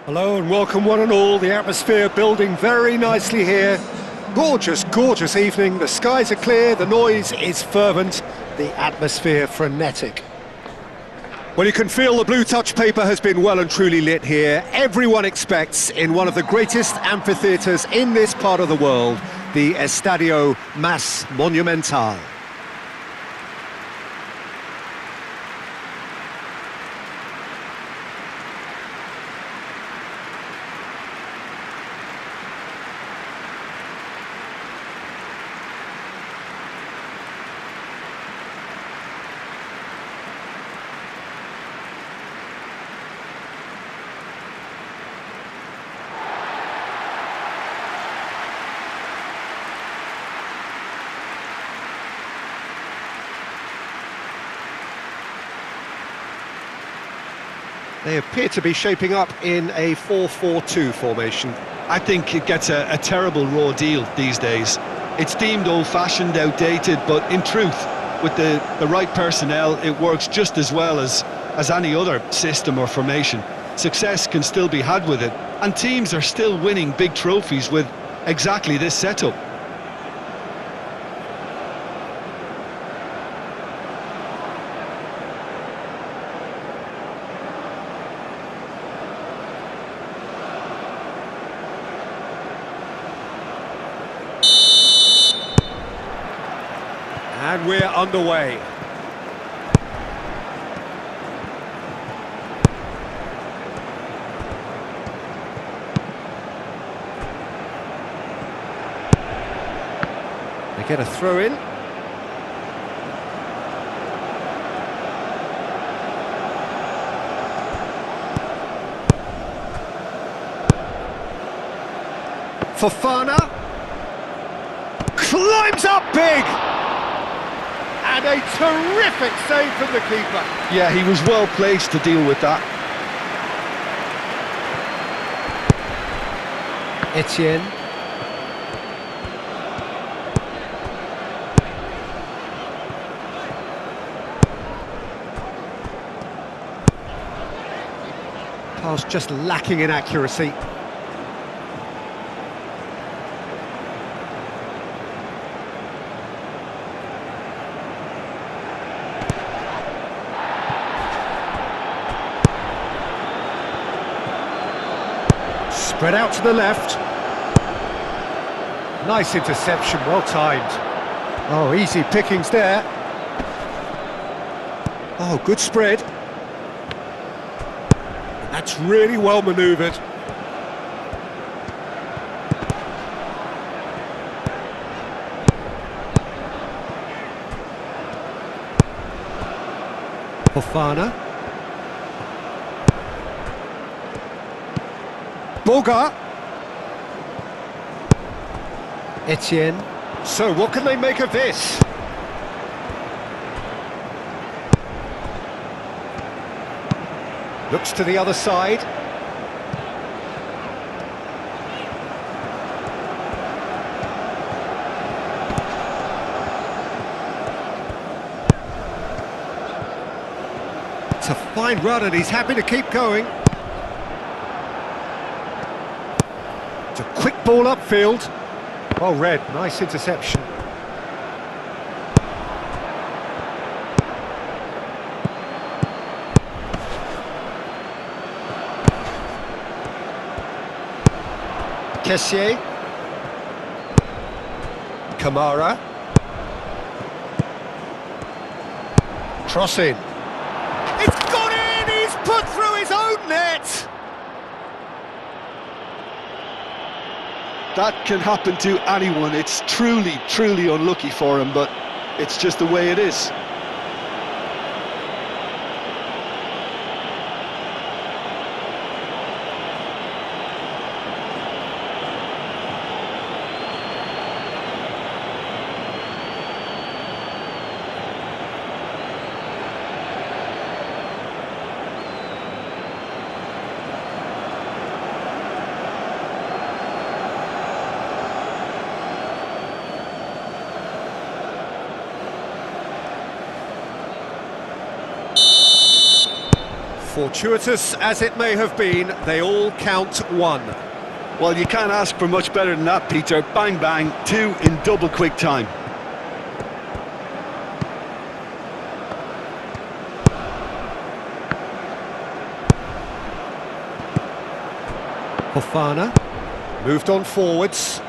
Hello and welcome one and all. The atmosphere building very nicely here. Gorgeous, gorgeous evening. The skies are clear, the noise is fervent, the atmosphere frenetic. Well, you can feel the blue touch paper has been well and truly lit here. Everyone expects in one of the greatest amphitheatres in this part of the world, the Estadio Más Monumental. They appear to be shaping up in a 4-4-2 formation. I think it gets a terrible raw deal these days. It's deemed old-fashioned, outdated, but in truth, with the right personnel, it works just as well as any other system or formation. Success can still be had with it, and teams are still winning big trophies with exactly this setup. And we're underway. They get a throw in. Fofana climbs up big. And a terrific save from the keeper. Yeah, he was well placed to deal with that. Etienne. Pass just lacking in accuracy. Spread out to the left. Nice interception, well timed. Oh, easy pickings there. Oh, good spread. That's really well manoeuvred. Fofana. Boga. Etienne. So what can they make of this? Looks to the other side. It's a fine run and he's happy to keep going. It's a quick ball upfield. Well read, nice interception. Kessié. Kamara. Crossing. It's gone in! He's put through his own net! That can happen to anyone. It's truly, truly unlucky for him, but it's just the way it is. Fortuitous as it may have been, they all count one. Well, you can't ask for much better than that, Peter. Bang, bang, two in double quick time. Fofana moved on forwards.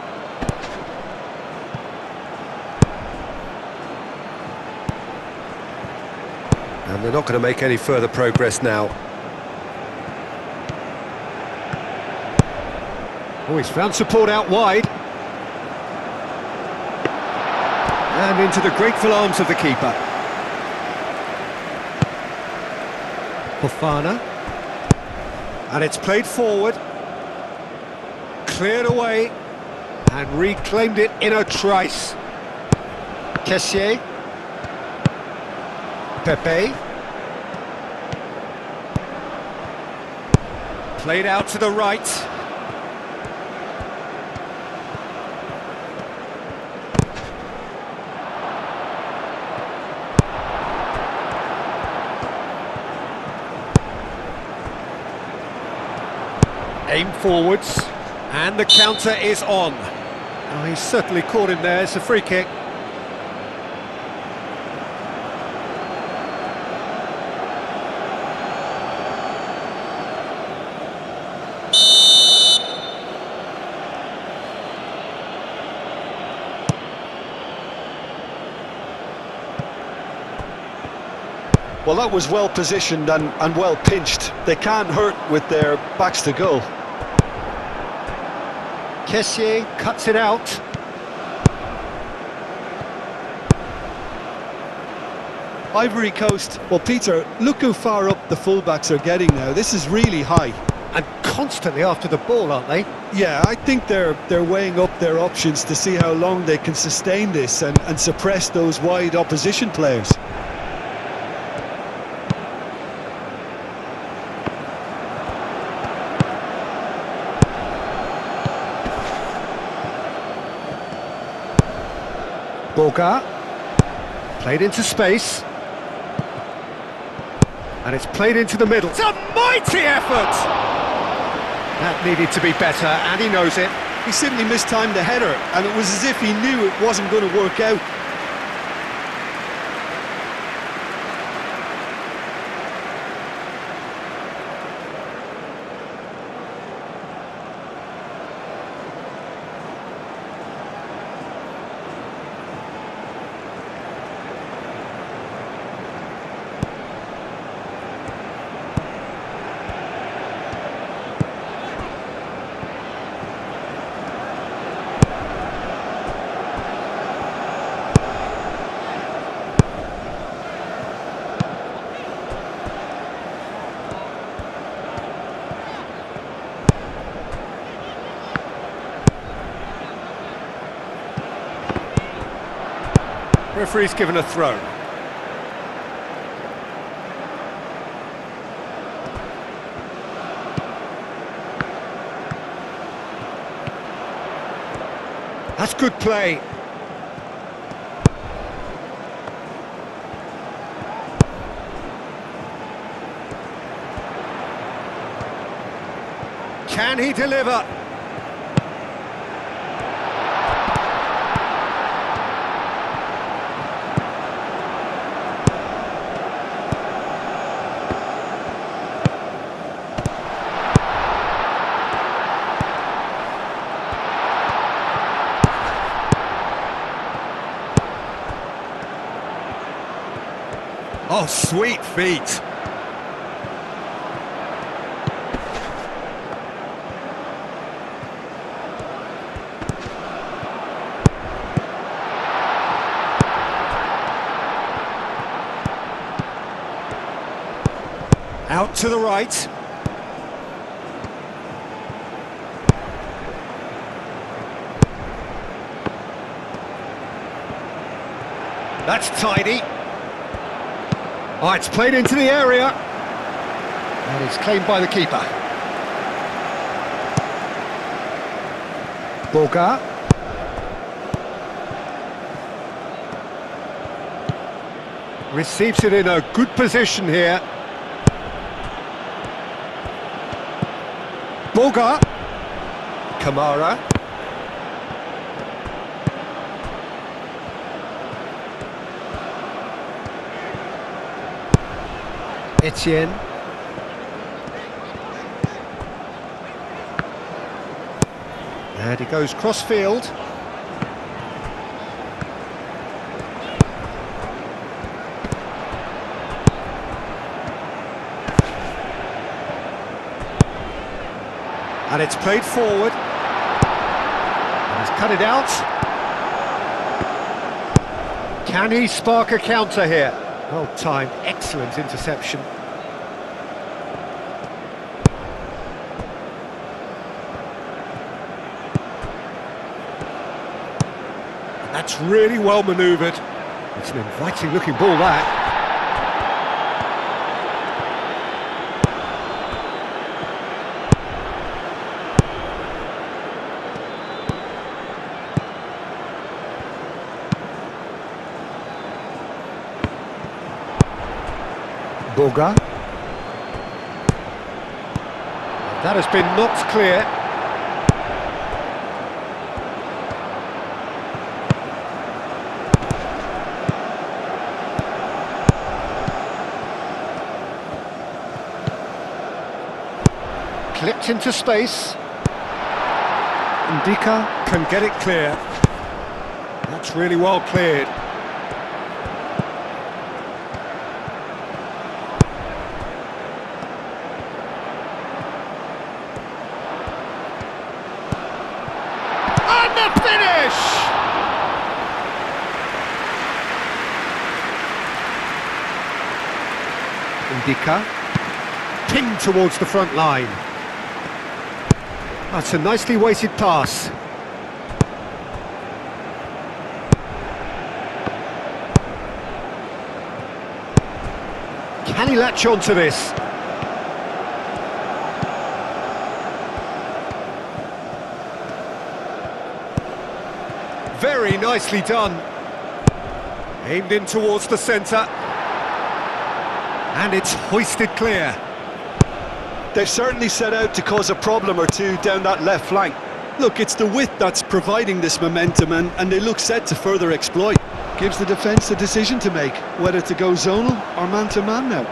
And they're not going to make any further progress now. Oh, he's found support out wide. And into the grateful arms of the keeper. Fofana. And it's played forward. Cleared away. And reclaimed it in a trice. Kessié. Pepe. Played out to the right. Aim forwards, and the counter is on. Oh, he's certainly caught him there. It's a free kick. Well, that was well positioned and well pinched. They can't hurt with their backs to goal. Kessié cuts it out. Ivory Coast. Well, Peter, look how far up the fullbacks are getting now. This is really high. And constantly after the ball, aren't they? Yeah, I think they're weighing up their options to see how long they can sustain this and suppress those wide opposition players. Boga, played into space, and it's played into the middle. It's a mighty effort! That needed to be better, and he knows it. He simply mistimed the header, and it was as if he knew it wasn't going to work out. Referee's given a throw. That's good play. Can he deliver? Oh, sweet feet. Out to the right. That's tidy. Oh, it's played into the area. And it's claimed by the keeper. Boga. Receives it in a good position here. Boga. Kamara. Etienne. And he goes cross-field. And it's played forward. And he's cut it out. Can he spark a counter here? Well timed, excellent interception. And that's really well manoeuvred. It's an inviting looking ball, that. Boga. That has been knocked clear. Clipped into space. Ndika can get it clear. That's really well cleared. Ndika, pinged towards the front line. That's a nicely weighted pass. Can he latch on to this? Very nicely done. Aimed in towards the centre. And it's hoisted clear. They've certainly set out to cause a problem or two down that left flank. Look, it's the width that's providing this momentum, and they look set to further exploit. Gives the defence the decision to make, whether to go zonal or man-to-man now.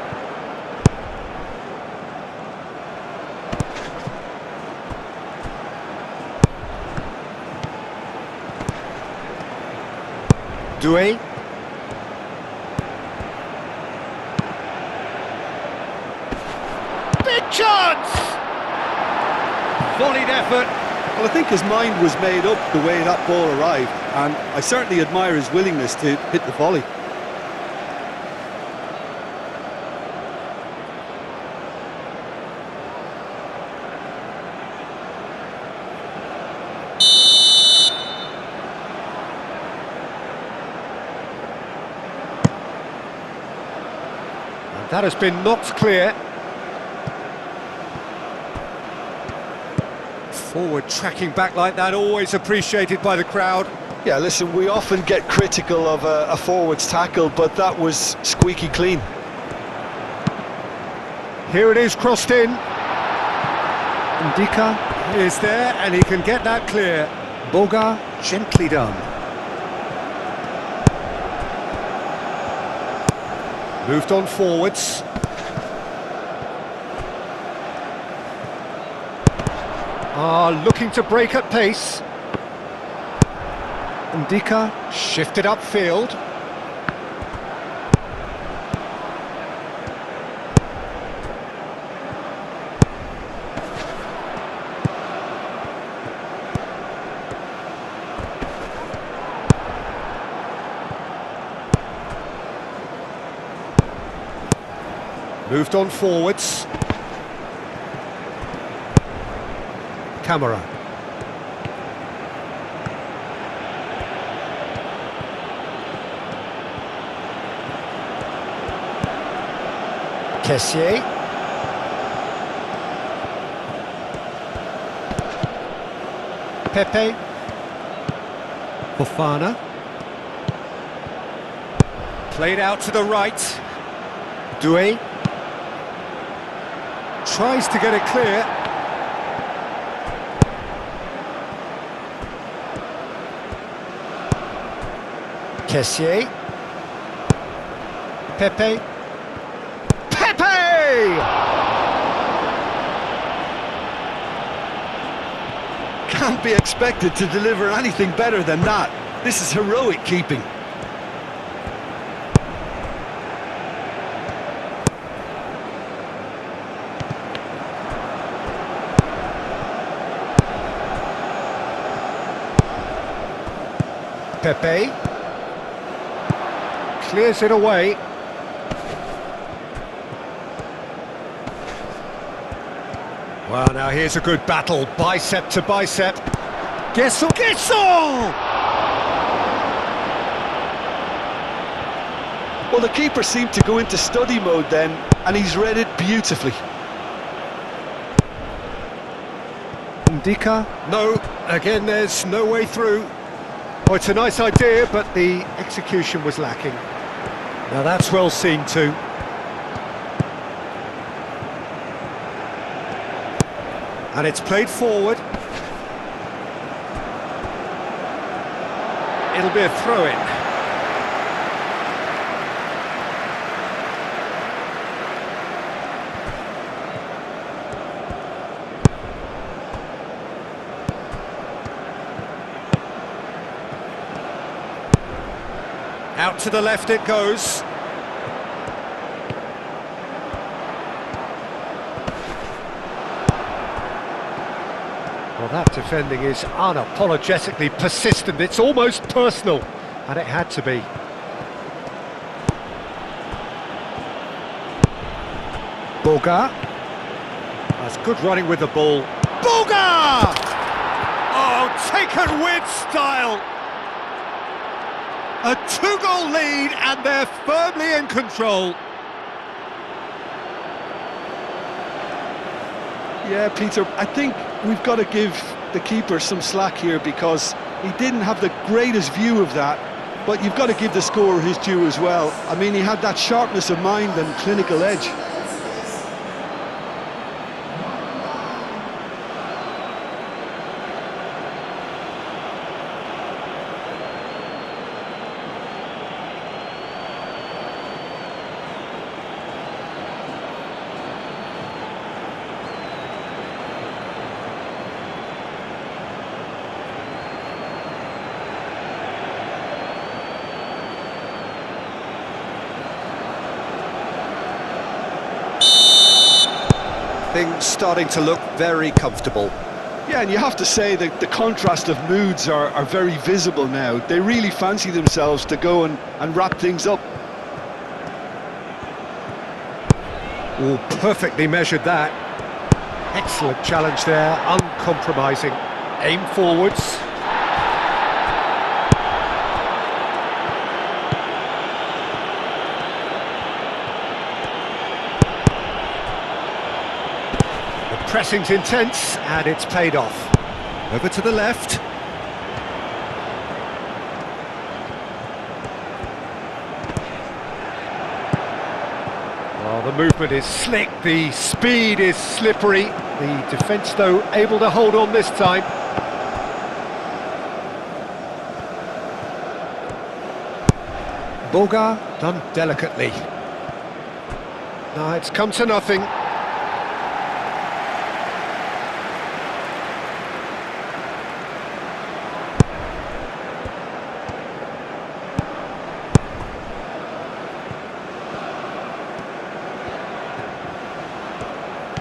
Doué. Big chance! Volleyed effort. Well, I think his mind was made up the way that ball arrived, and I certainly admire his willingness to hit the volley. And that has been knocked clear. Forward tracking back like that, always appreciated by the crowd. Yeah, listen, we often get critical of a forward's tackle, but that was squeaky clean. Here it is, crossed in. Ndika is there, and he can get that clear. Boga, gently done. Moved on forwards. Looking to break at pace. Ndika shifted upfield. Moved on forwards. Camera. Kessié. Pepe. Fofana. Played out to the right. Doué. Tries to get it clear. Kessier. Pepe. Pepe! Can't be expected to deliver anything better than that. This is heroic keeping. Pepe. Clears it away. Well, now here's a good battle, bicep to bicep. Gessel! Well, the keeper seemed to go into study mode then, and he's read it beautifully. Ndika? No, again there's no way through. Oh, it's a nice idea, but the execution was lacking. Now that's well seen too. And it's played forward. It'll be a throw-in. Out to the left it goes. Well, that defending is unapologetically persistent. It's almost personal, and it had to be. Boga. That's good running with the ball. Boga! Oh, taken with style. A two-goal lead, and they're firmly in control. Yeah, Peter, I think we've got to give the keeper some slack here because he didn't have the greatest view of that, but you've got to give the scorer his due as well. I mean, he had that sharpness of mind and clinical edge. Things starting to look very comfortable. Yeah, and you have to say that the contrast of moods are very visible now. They really fancy themselves to go and wrap things up. Oh, perfectly measured that. Excellent challenge there, uncompromising. Aim forwards. Pressing's intense, and it's paid off. Over to the left. Well, the movement is slick, the speed is slippery. The defence, though, able to hold on this time. Boga done delicately. No, it's come to nothing.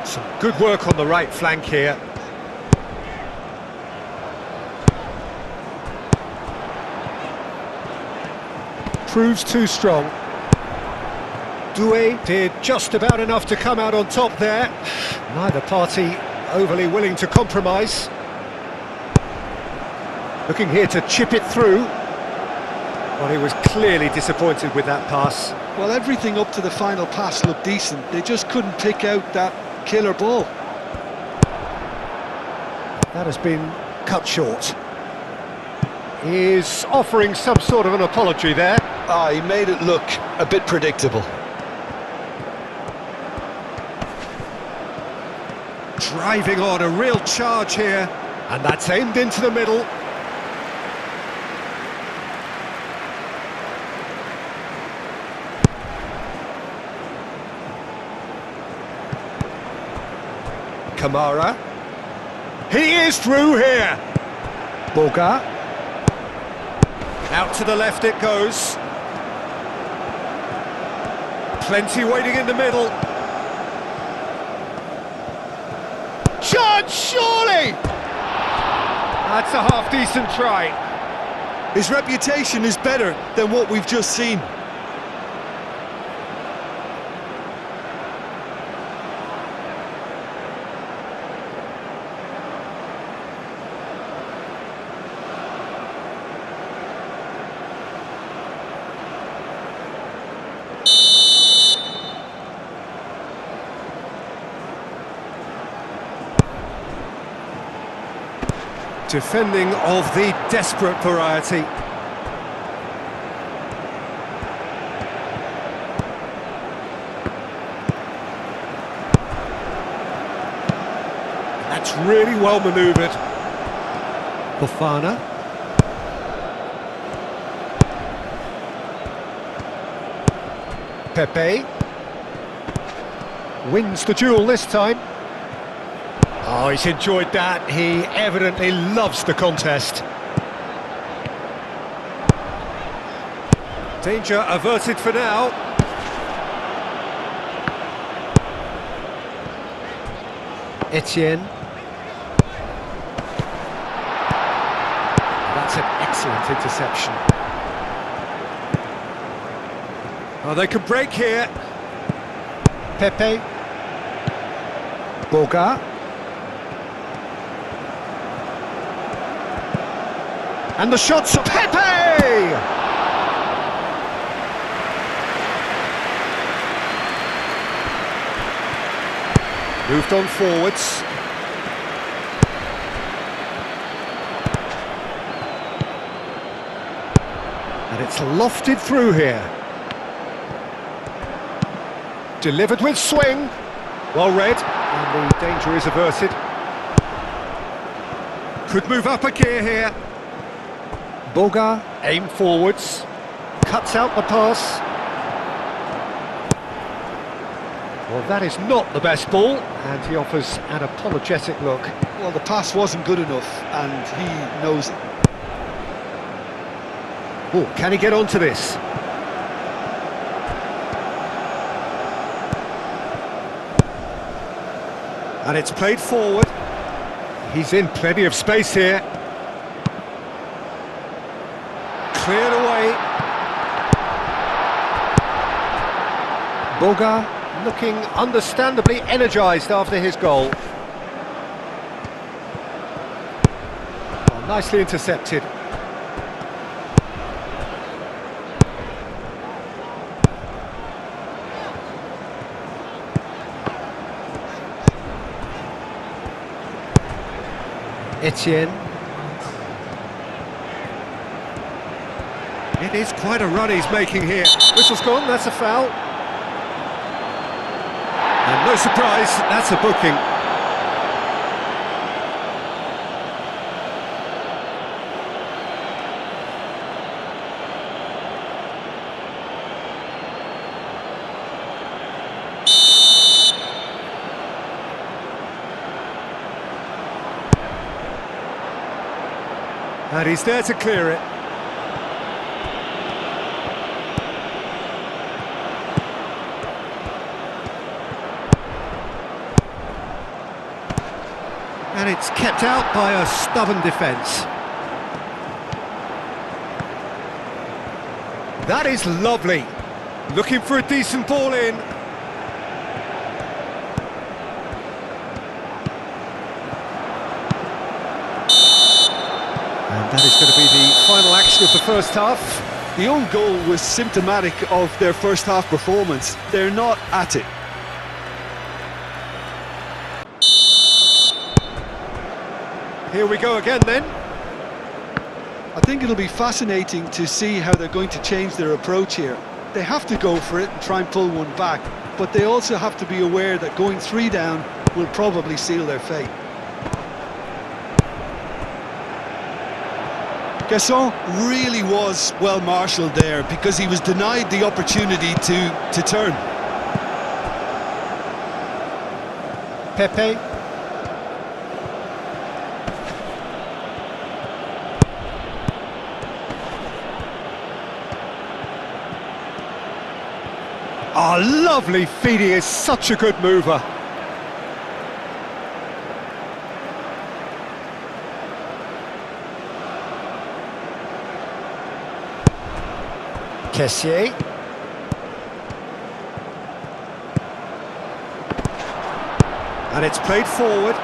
Some good work on the right flank here. Proves too strong. Doué did just about enough to come out on top there. Neither party overly willing to compromise. Looking here to chip it through. Well, he was clearly disappointed with that pass. Well, everything up to the final pass looked decent. They just couldn't pick out that killer ball. That has been cut short. He's offering some sort of an apology there. Ah, he made it look a bit predictable. Driving on, a real charge here. And that's aimed into the middle. Kamara. He is through here. Boga. Out to the left it goes. Plenty waiting in the middle. Chance, surely! That's a half-decent try. His reputation is better than what we've just seen. Defending of the desperate variety. That's really well manoeuvred. Bofana. Pepe. Wins the duel this time. Oh, he's enjoyed that. He evidently loves the contest. Danger averted for now. Etienne. That's an excellent interception. Oh, they could break here. Pepe. Boga. And the shot's Pepe! Moved on forwards. And it's lofted through here. Delivered with swing. Well read. And the danger is averted. Could move up a gear here. Boga, aim forwards, cuts out the pass. Well, that is not the best ball, and he offers an apologetic look. Well, the pass wasn't good enough, and he knows it. Oh, can he get onto this? And it's played forward. He's in plenty of space here. Cleared away. Boga looking understandably energised after his goal. Oh, nicely intercepted. Etienne. It is quite a run he's making here. Whistle's gone, that's a foul. And no surprise, that's a booking. And he's there to clear it. And it's kept out by a stubborn defence. That is lovely. Looking for a decent ball in. And that is going to be the final action of the first half. The own goal was symptomatic of their first half performance. They're not at it. Here we go again then. I think it'll be fascinating to see how they're going to change their approach here. They have to go for it and try and pull one back, but they also have to be aware that going 3 down will probably seal their fate. Gasson really was well marshalled there because he was denied the opportunity to turn. Pepe. Oh, lovely feed, he is such a good mover. Kessié. And it's played forward.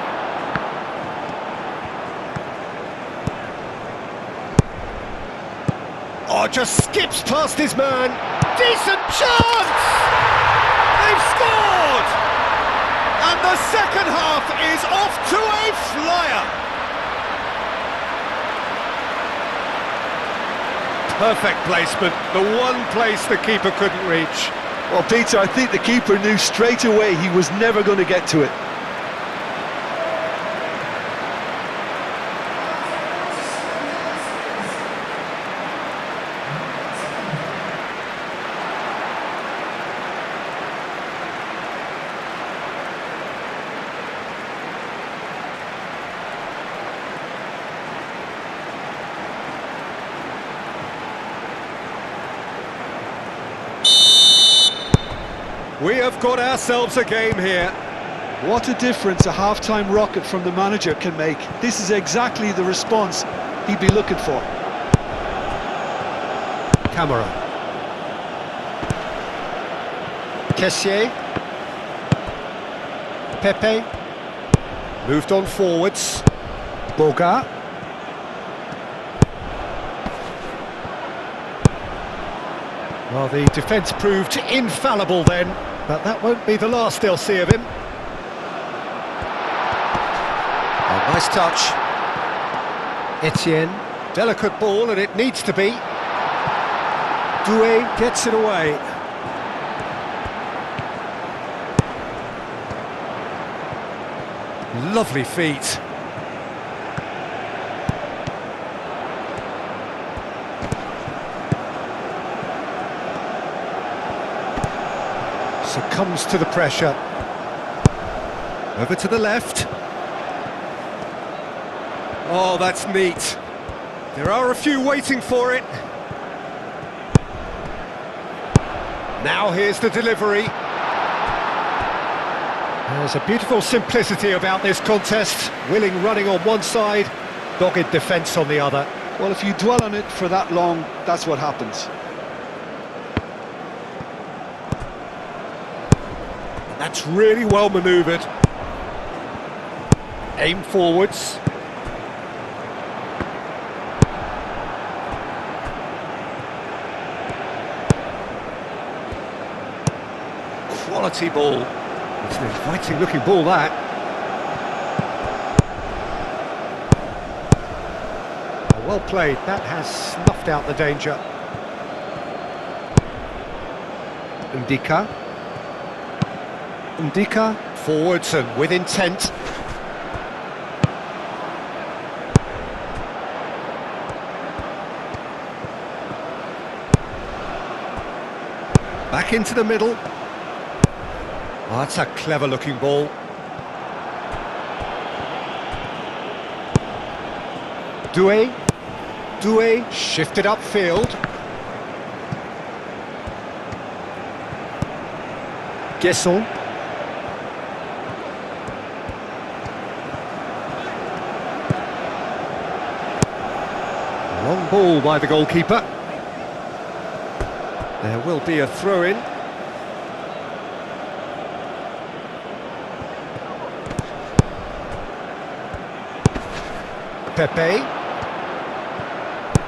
Oh, just skips past his man. Decent chance! They've scored! And the second half is off to a flyer. Perfect placement, the one place the keeper couldn't reach. Well, Peter, I think the keeper knew straight away he was never going to get to it. We have got ourselves a game here. What a difference a half-time rocket from the manager can make. This is exactly the response he'd be looking for. Camera. Kessié. Pepe. Moved on forwards. Boga. Well, the defence proved infallible then, but that won't be the last they'll see of him. Oh, nice touch. Etienne. Delicate ball, and it needs to be. Doué gets it away. Lovely feet. Succumbs to the pressure. Over to the left. Oh, that's neat. There are a few waiting for it. Now here's the delivery. There's a beautiful simplicity about this contest. Willing running on one side, dogged defence on the other. Well, if you dwell on it for that long, that's what happens. That's really well manoeuvred. Aim forwards. Quality ball. It's an inviting looking ball, that. Well played. That has snuffed out the danger. Ndika. Ndika, forwards and with intent. Back into the middle. Oh, that's a clever looking ball. Doué. Doué shifted upfield. Guesson. Long ball by the goalkeeper. There will be a throw-in. Pepe.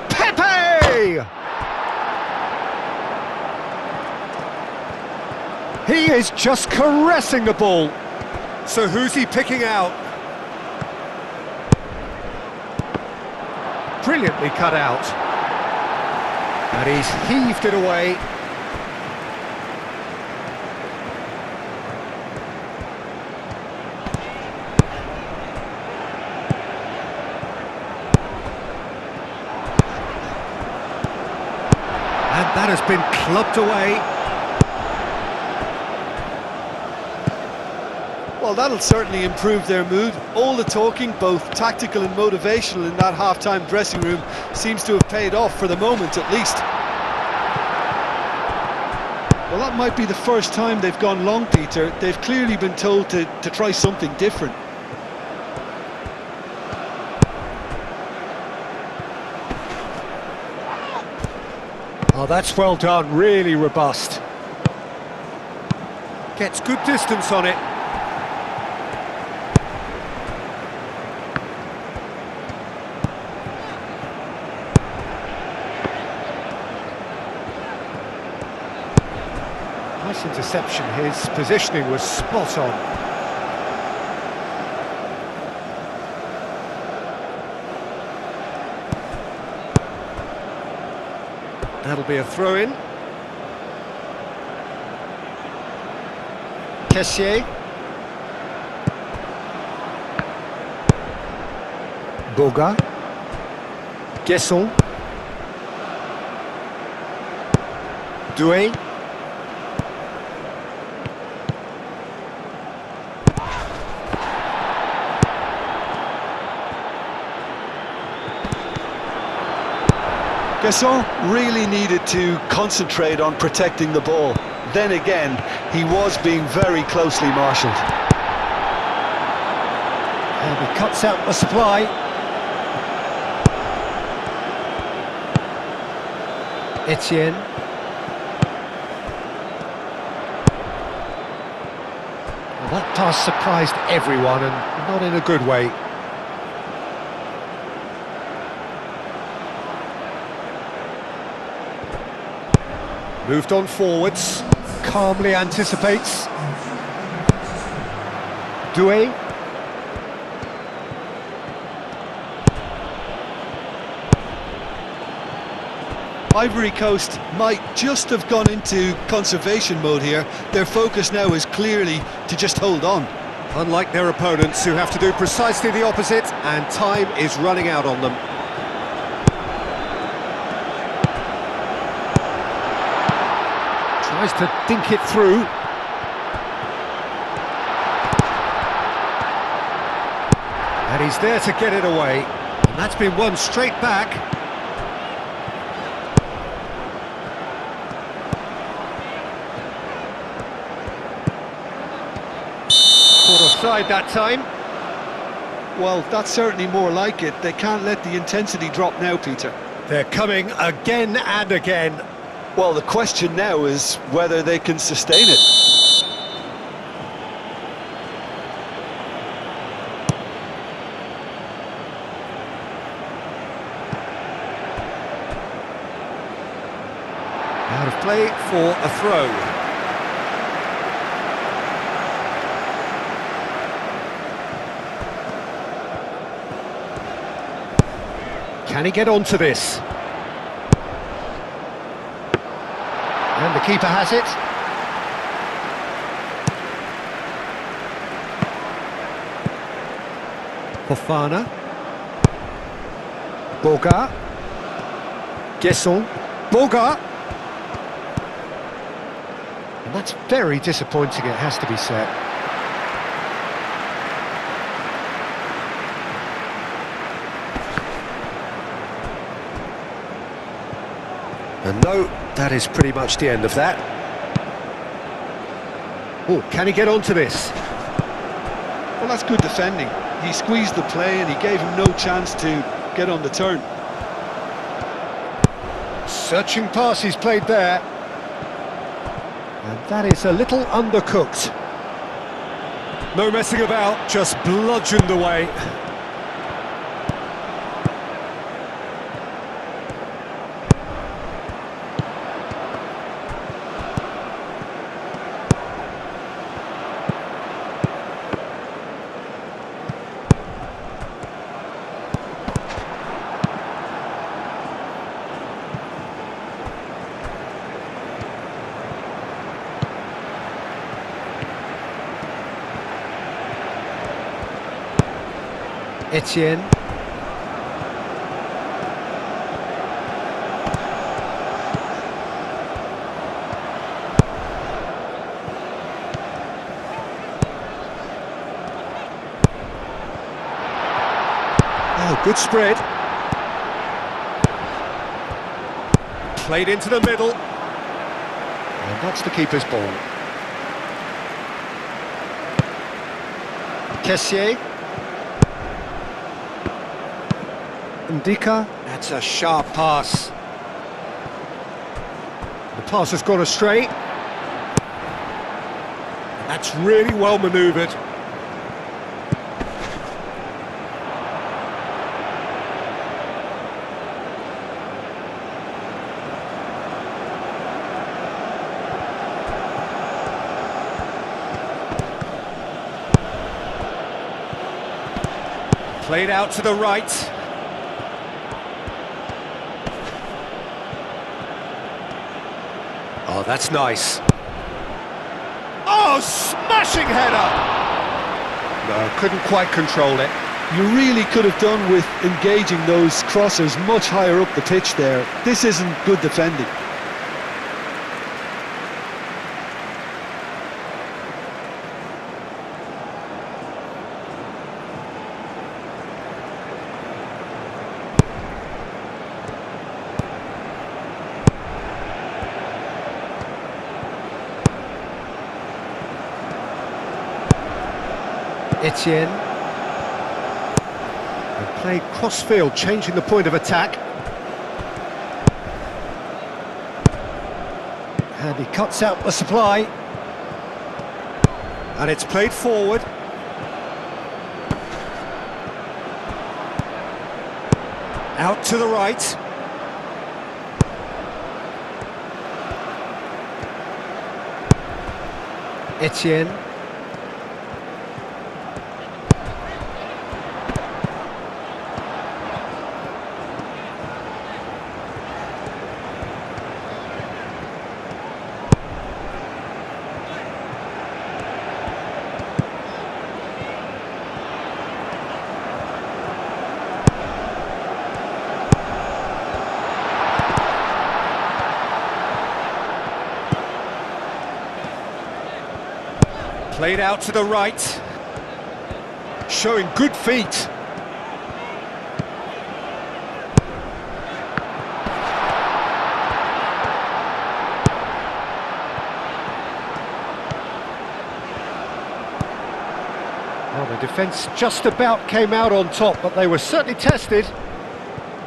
Pepe! He is just caressing the ball. So who's he picking out? Brilliantly cut out. And he's heaved it away. And that has been clubbed away. Well, that'll certainly improve their mood. All the talking, both tactical and motivational, in that half-time dressing room seems to have paid off for the moment, at least. Well, that might be the first time they've gone long, Peter. They've clearly been told to try something different. Oh, that's well done, really robust. Gets good distance on it. Nice interception, his positioning was spot on. That'll be a throw-in. Kessier. Boga. Guesson. Doué. Guesson really needed to concentrate on protecting the ball. Then again, he was being very closely marshalled. And he cuts out the supply. Etienne. Well, that pass surprised everyone, and not in a good way. Moved on forwards, calmly anticipates. Doué. Ivory Coast might just have gone into conservation mode here. Their focus now is clearly to just hold on. Unlike their opponents, who have to do precisely the opposite, and time is running out on them. Tries to dink it through. And he's there to get it away. And that's been won straight back. Caught offside that time. Well, that's certainly more like it. They can't let the intensity drop now, Peter. They're coming again and again. Well, the question now is whether they can sustain it. Out of play for a throw. Can he get onto this? And the keeper has it. Fofana. Boga. Guesson. Boga. And that's very disappointing, it has to be said. And no, that is pretty much the end of that. Oh, can he get onto this? Well, that's good defending. He squeezed the play and he gave him no chance to get on the turn. Searching pass he's played there. And that is a little undercooked. No messing about, just bludgeoned away. Etienne. Oh, good spread. Played into the middle. And that's the keeper's ball. Kessier. Ndika. That's a sharp pass. The pass has gone astray. That's really well manoeuvred. Played out to the right. Oh, that's nice. Oh, smashing header! No, couldn't quite control it. You really could have done with engaging those crossers much higher up the pitch there. This isn't good defending. Etienne. And played cross-field, changing the point of attack. And he cuts out the supply. And it's played forward. Out to the right. Etienne. Played out to the right, showing good feet. Well, the defence just about came out on top, but they were certainly tested.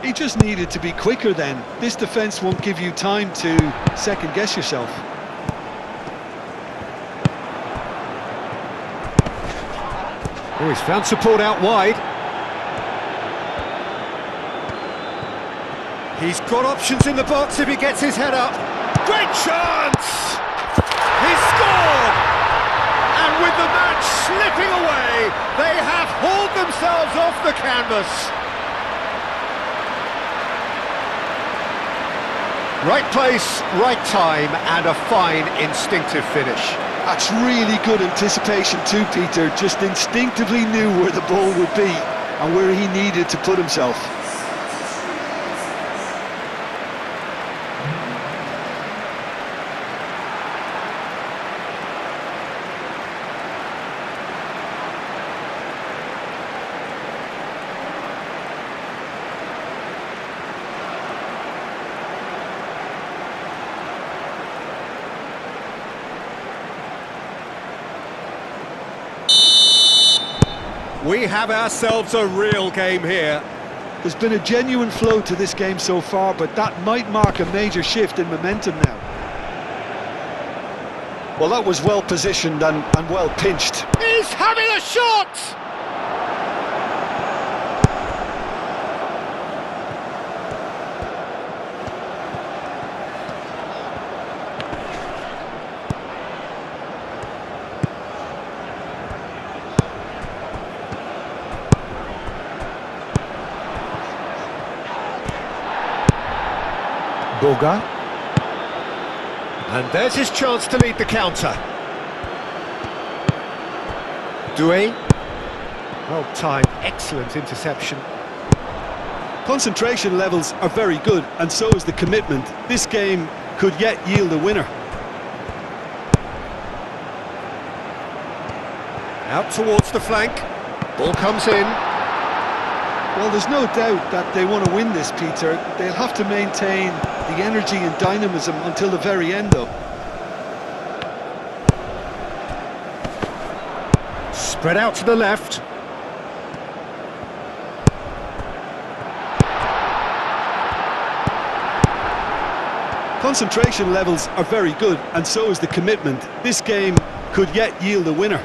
He just needed to be quicker then. This defence won't give you time to second-guess yourself. Oh, he's found support out wide. He's got options in the box if he gets his head up. Great chance! He's scored! And with the match slipping away, they have hauled themselves off the canvas. Right place, right time, and a fine instinctive finish. That's really good anticipation too, Peter. Just instinctively knew where the ball would be and where he needed to put himself. We have ourselves a real game here. There's been a genuine flow to this game so far, but that might mark a major shift in momentum now. Well, that was well positioned and well pinched. He's having a shot! Boga. And there's his chance to lead the counter. Doué. Well timed, excellent interception. Concentration levels are very good, and so is the commitment. This game could yet yield a winner. Out towards the flank. Ball comes in. Well, there's no doubt that they want to win this, Peter. They'll have to maintain the energy and dynamism until the very end, though. Spread out to the left. Concentration levels are very good, and so is the commitment. This game could yet yield a winner.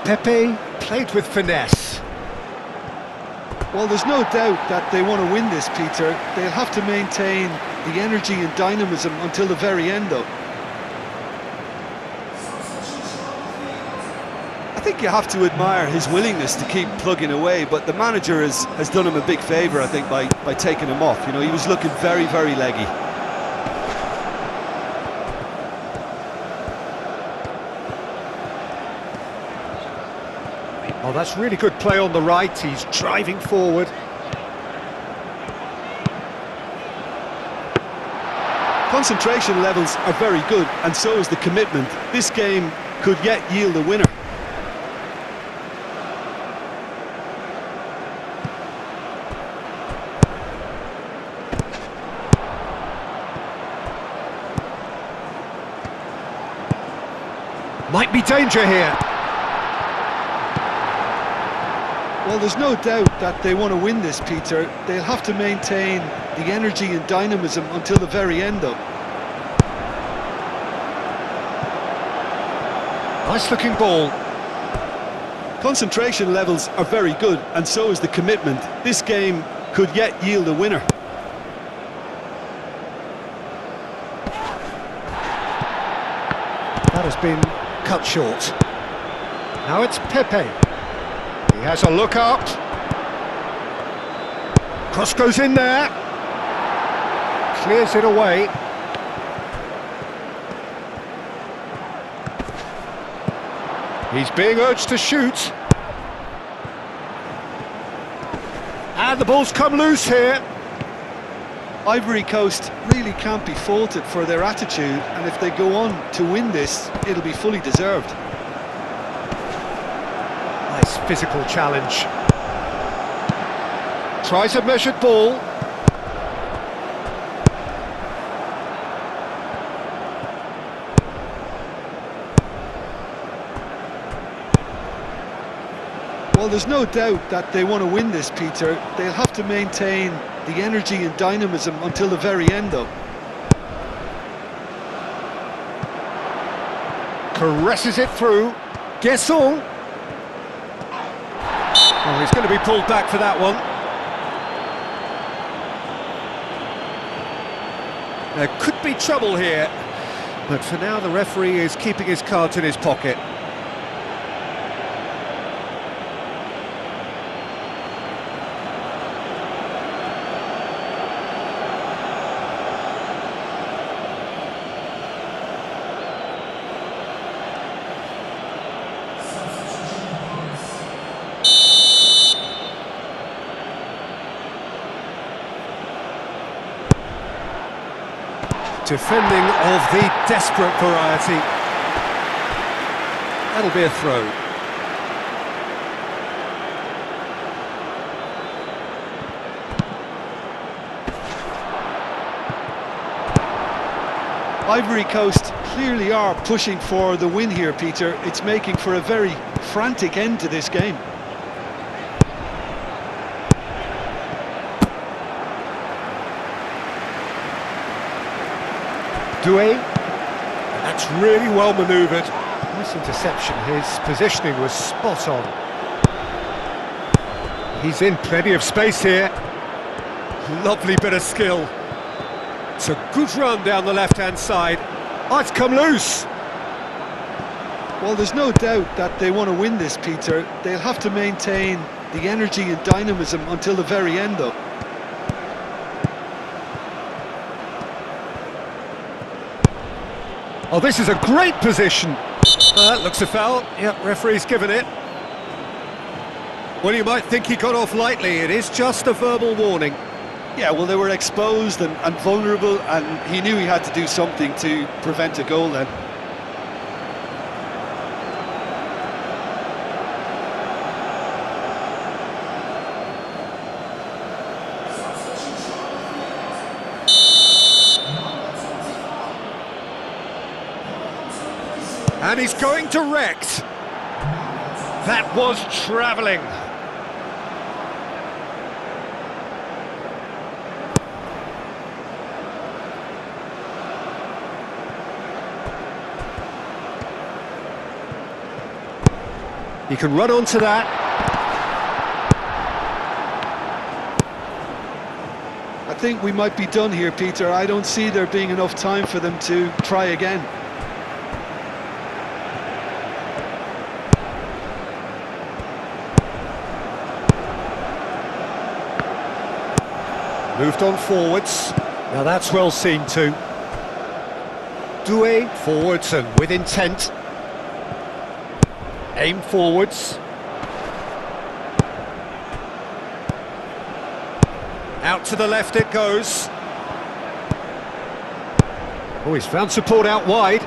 Pepe played with finesse. Well, there's no doubt that they want to win this, Peter. They'll have to maintain the energy and dynamism until the very end, though. I think you have to admire his willingness to keep plugging away, but the manager has done him a big favour, I think, by taking him off. You know, he was looking very, very leggy. Oh, that's really good play on the right. He's driving forward. Concentration levels are very good, and so is the commitment. This game could yet yield a winner. Might be danger here. Well, there's no doubt that they want to win this, Peter. They'll have to maintain the energy and dynamism until the very end, though. Nice looking ball. Concentration levels are very good, and so is the commitment. This game could yet yield a winner. That has been cut short. Now it's Pepe. He has a look up. Cross goes in there. Clears it away. He's being urged to shoot. And the ball's come loose here. Ivory Coast really can't be faulted for their attitude, and if they go on to win this, it'll be fully deserved. Nice physical challenge. Tries a measured ball. Well, there's no doubt that they want to win this, Peter. They'll have to maintain the energy and dynamism until the very end, though. Caresses it through. Guesson. Oh, he's going to be pulled back for that one. There could be trouble here, but for now the referee is keeping his cards in his pocket. Defending of the desperate variety. That'll be a throw. Ivory Coast clearly are pushing for the win here, Peter. It's making for a very frantic end to this game. That's really well manoeuvred. Nice interception. His positioning was spot on. He's in plenty of space here. Lovely bit of skill. It's a good run down the left-hand side. Oh, it's come loose. Well, there's no doubt that they want to win this, Peter. They'll have to maintain the energy and dynamism until the very end, though. Oh, this is a great position. That looks a foul. Yep, referee's given it. Well, you might think he got off lightly. It is just a verbal warning. Yeah, well, they were exposed and vulnerable, and he knew he had to do something to prevent a goal then. And he's going direct. That was travelling. He can run onto that. I think we might be done here, Peter. I don't see there being enough time for them to try again. Moved on forwards. Now that's well seen too. Doué forwards and with intent. Aim forwards. Out to the left it goes. Oh, he's found support out wide.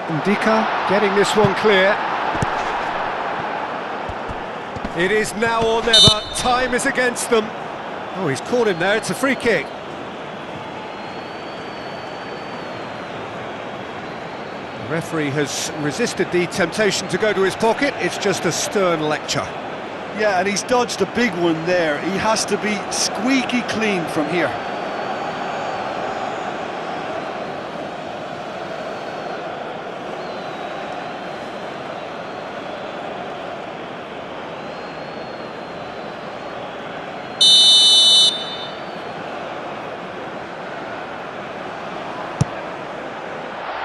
Ndika getting this one clear. It is now or never. Time is against them. Oh, he's caught him there. It's a free kick. The referee has resisted the temptation to go to his pocket. It's just a stern lecture. Yeah, and he's dodged a big one there. He has to be squeaky clean from here.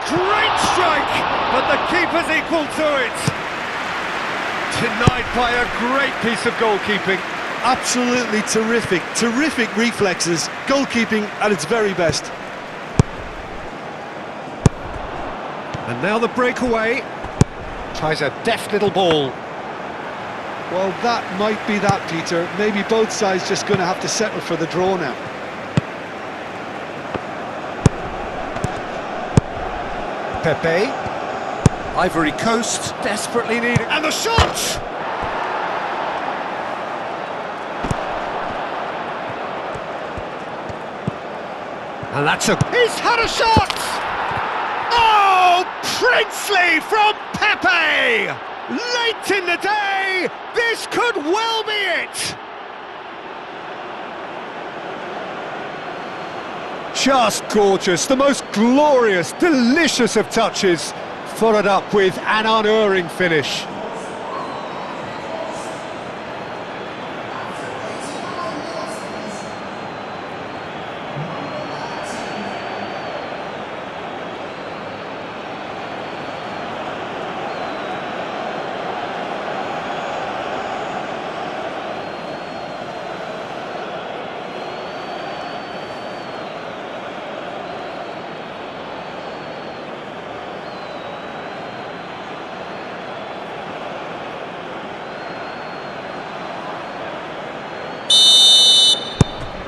Great strike, but the keeper's equal to it. Denied by a great piece of goalkeeping. Absolutely terrific, terrific reflexes. Goalkeeping at its very best. And now the breakaway. Tries a deft little ball. Well, that might be that, Peter. Maybe both sides just going to have to settle for the draw now. Pepe. Ivory Coast desperately needing... And the shot! And that's a... He's had a shot! Oh, princely from Pepe! Late in the day, this could well be it! Just gorgeous, the most glorious, delicious of touches, followed up with an unerring finish.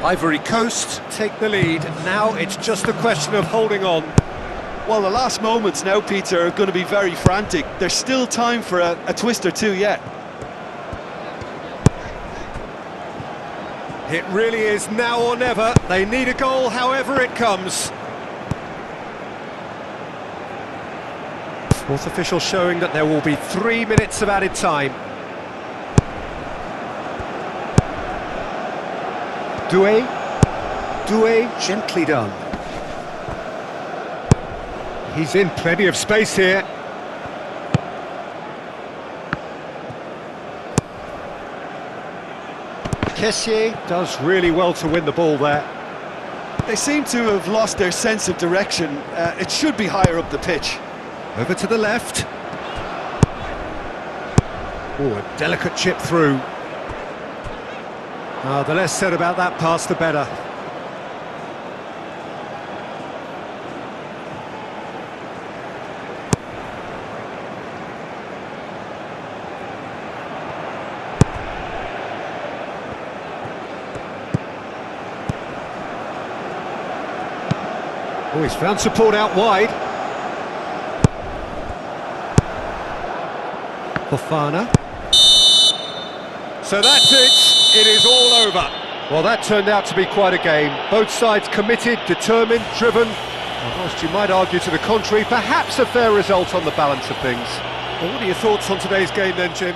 Ivory Coast take the lead. Now it's just a question of holding on. Well, the last moments now, Peter, are going to be very frantic. There's still time for a twist or two yet. It really is now or never. They need a goal however it comes. Fourth official showing that there will be 3 minutes of added time. Doué, gently done. He's in plenty of space here. Kessié does really well to win the ball there. They seem to have lost their sense of direction. It should be higher up the pitch. Over to the left. Oh, a delicate chip through. The less said about that pass, the better. Oh, he's found support out wide. Fofana. So that's it. It is all over. Well, that turned out to be quite a game. Both sides committed, determined, driven, Whilst you might argue to the contrary, perhaps a fair result on the balance of things. Well, what are your thoughts on today's game then, Jim?